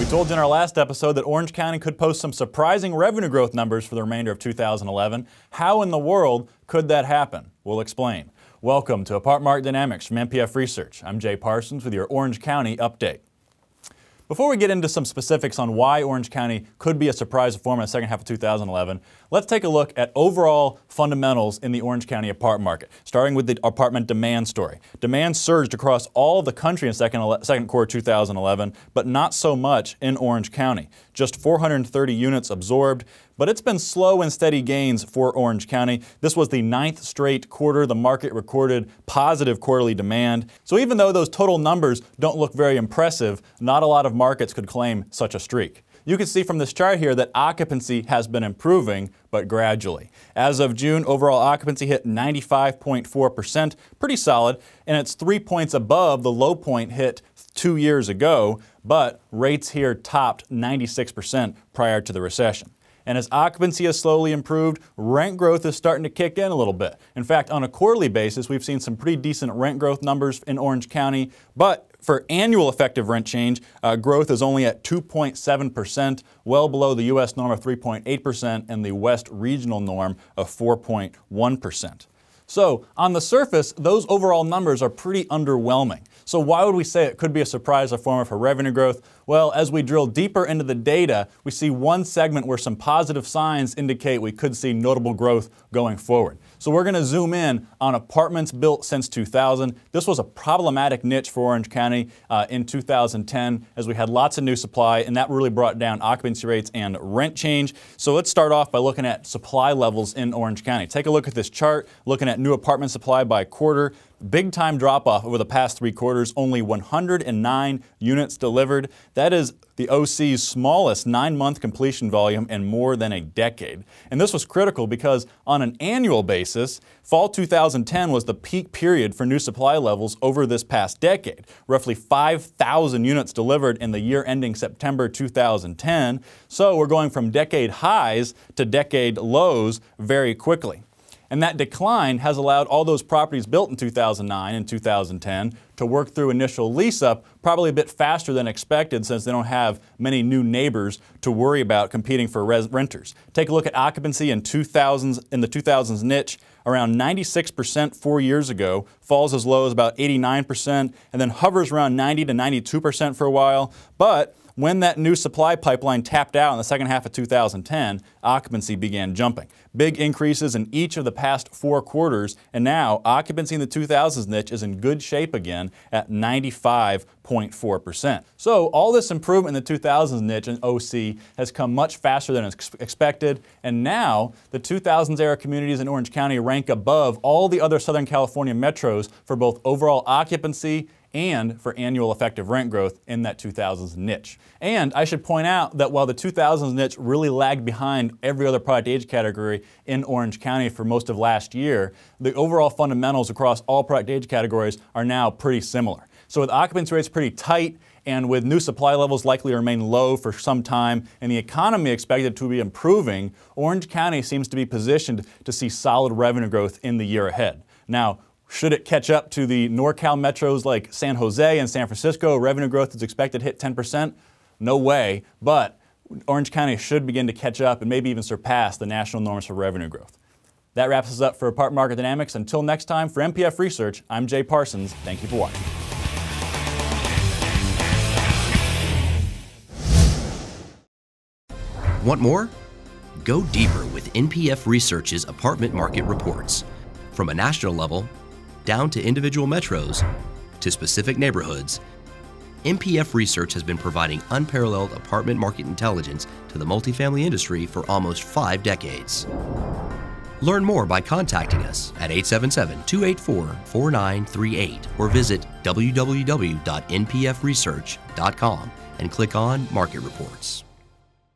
We told you in our last episode that Orange County could post some surprising revenue growth numbers for the remainder of 2011. How in the world could that happen? We'll explain. Welcome to Apartment Market Dynamics from MPF Research. I'm Jay Parsons with your Orange County update. Before we get into some specifics on why Orange County could be a surprise performer in the second half of 2011, let's take a look at overall fundamentals in the Orange County apartment market, starting with the apartment demand story. Demand surged across all of the country in second quarter 2011, but not so much in Orange County. Just 430 units absorbed, but it's been slow and steady gains for Orange County. This was the 9th straight quarter the market recorded positive quarterly demand. So even though those total numbers don't look very impressive, not a lot of markets could claim such a streak. You can see from this chart here that occupancy has been improving, but gradually. As of June, overall occupancy hit 95.4%, pretty solid, and it's 3 points above the low point hit 2 years ago, but rates here topped 96% prior to the recession. And as occupancy has slowly improved, rent growth is starting to kick in a little bit. In fact, on a quarterly basis, we've seen some pretty decent rent growth numbers in Orange County, but for annual effective rent change, growth is only at 2.7%, well below the U.S. norm of 3.8% and the West regional norm of 4.1%. So on the surface, those overall numbers are pretty underwhelming. So why would we say it could be a surprise performer for revenue growth? Well, as we drill deeper into the data, we see one segment where some positive signs indicate we could see notable growth going forward. So we're going to zoom in on apartments built since 2000. This was a problematic niche for Orange County in 2010 as we had lots of new supply, and that really brought down occupancy rates and rent change. So let's start off by looking at supply levels in Orange County. Take a look at this chart, looking at new apartment supply by quarter. Big time drop off over the past 3 quarters, only 109 units delivered. That is the OC's smallest 9-month completion volume in more than a decade. And this was critical because on an annual basis, fall 2010 was the peak period for new supply levels over this past decade. Roughly 5,000 units delivered in the year ending September 2010. So we're going from decade highs to decade lows very quickly. And that decline has allowed all those properties built in 2009 and 2010 to work through initial lease-up probably a bit faster than expected since they don't have many new neighbors to worry about competing for renters. Take a look at occupancy in the 2000s niche, around 96% 4 years ago, falls as low as about 89%, and then hovers around 90 to 92% for a while. But when that new supply pipeline tapped out in the second half of 2010, occupancy began jumping. Big increases in each of the past 4 quarters, and now occupancy in the 2000s niche is in good shape again at 95.4%. So all this improvement in the 2000s niche and OC has come much faster than expected, and now the 2000s era communities in Orange County rank above all the other Southern California metros for both overall occupancy and for annual effective rent growth in that 2000s niche. And I should point out that while the 2000s niche really lagged behind every other product age category in Orange County for most of last year, the overall fundamentals across all product age categories are now pretty similar. So with occupancy rates pretty tight and with new supply levels likely to remain low for some time and the economy expected to be improving, Orange County seems to be positioned to see solid revenue growth in the year ahead. Now, should it catch up to the NorCal metros like San Jose and San Francisco, revenue growth is expected to hit 10%? No way, but Orange County should begin to catch up and maybe even surpass the national norms for revenue growth. That wraps us up for Apartment Market Dynamics. Until next time, for MPF Research, I'm Jay Parsons. Thank you for watching. Want more? Go deeper with MPF Research's apartment market reports. From a national level, down to individual metros, to specific neighborhoods, MPF Research has been providing unparalleled apartment market intelligence to the multifamily industry for almost 5 decades. Learn more by contacting us at 877-284-4938 or visit www.npfresearch.com and click on Market Reports.